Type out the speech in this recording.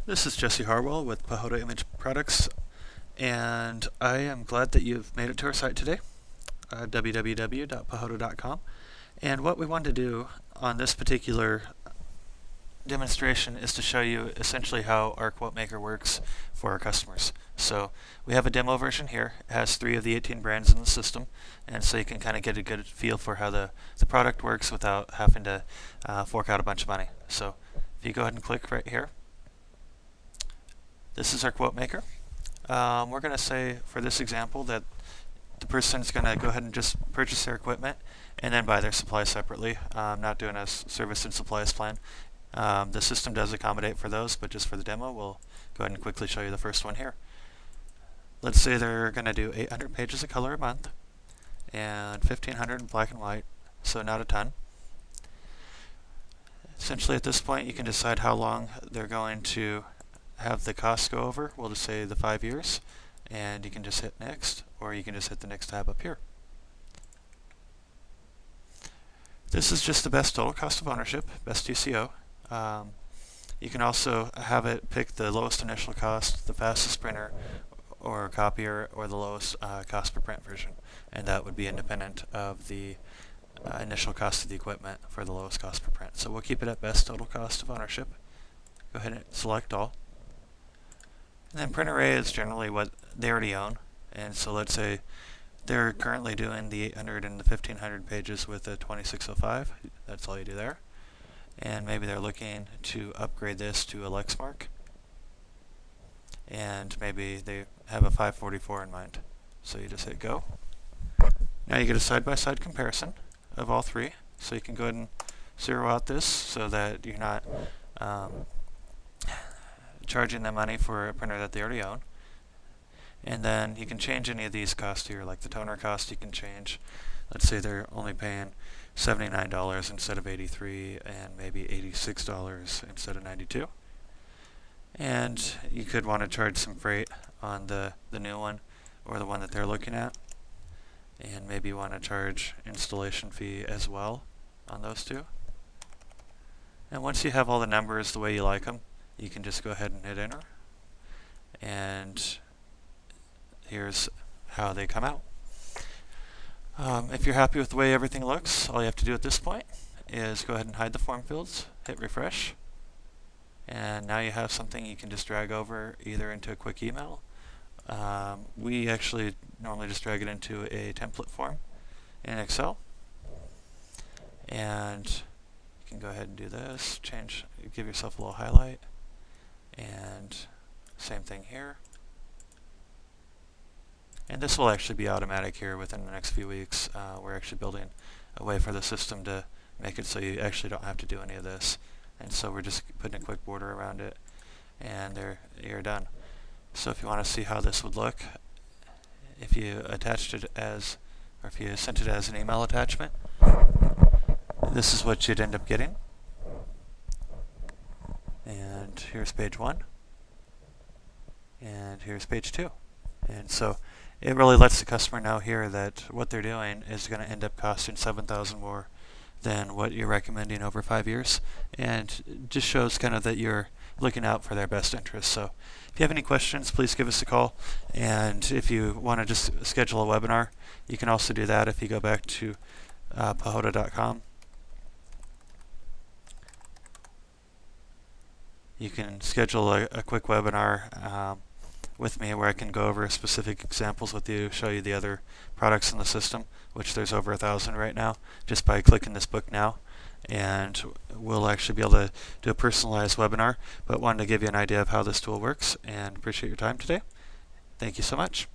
This is Jesse Harwell with Pahoda Image Products, and I am glad that you've made it to our site today, www.pahoda.com. And what we want to do on this particular demonstration is to show you essentially how our quotemaker works for our customers. So we have a demo version here. It has 3 of the 18 brands in the system, and so you can kind of get a good feel for how the product works without having to fork out a bunch of money. So if you go ahead and click right here, this is our quote maker. We're going to say for this example that the person's going to go ahead and just purchase their equipment and then buy their supplies separately. I'm not doing a service and supplies plan. The system does accommodate for those, but just for the demo, we'll go ahead and quickly show you the first one here. Let's say they're going to do 800 pages of color a month and 1,500 in black and white, so not a ton. Essentially at this point you can decide how long they're going to have the cost go over. We'll just say the 5 years, and you can just hit next, or you can just hit the next tab up here. This is just the best total cost of ownership, best TCO. You can also have it pick the lowest initial cost, the fastest printer or copier, or the lowest cost per print version, and that would be independent of the initial cost of the equipment for the lowest cost per print. So we'll keep it at best total cost of ownership. Go ahead and select all. And then print array is generally what they already own, and so let's say they're currently doing the 800 and the 1,500 pages with a 2605. That's all you do there. And maybe they're looking to upgrade this to a Lexmark, and maybe they have a 544 in mind. So you just hit go. Now you get a side-by-side comparison of all 3. So you can go ahead and zero out this so that you're not charging them money for a printer that they already own. And then you can change any of these costs here, like the toner cost you can change. Let's say they're only paying $79 instead of $83, and maybe $86 instead of $92. And you could want to charge some freight on the new one or the one that they're looking at, and maybe you want to charge installation fee as well on those 2. And once you have all the numbers the way you like them, you can just go ahead and hit enter, and here's how they come out. If you're happy with the way everything looks, all you have to do at this point is go ahead and hide the form fields, hit refresh, and now you have something you can just drag over either into a quick email. We actually normally just drag it into a template form in Excel, and you can go ahead and do this, give yourself a little highlight, and same thing here. And this will actually be automatic here within the next few weeks. We're actually building a way for the system to make it so you actually don't have to do any of this. And so we're just putting a quick border around it, and you're done. So if you want to see how this would look, if you attached it as, or if you sent it as an email attachment, this is what you'd end up getting. And here's page 1, and here's page 2. And so it really lets the customer know here that what they're doing is going to end up costing $7,000 more than what you're recommending over 5 years, and it just shows kind of that you're looking out for their best interests. So if you have any questions, please give us a call, and if you want to just schedule a webinar, you can also do that if you go back to pahoda.com. You can schedule a quick webinar with me where I can go over specific examples with you, show you the other products in the system, which there's over 1,000 right now, just by clicking this book now. And we'll actually be able to do a personalized webinar, but wanted to give you an idea of how this tool works, and appreciate your time today. Thank you so much.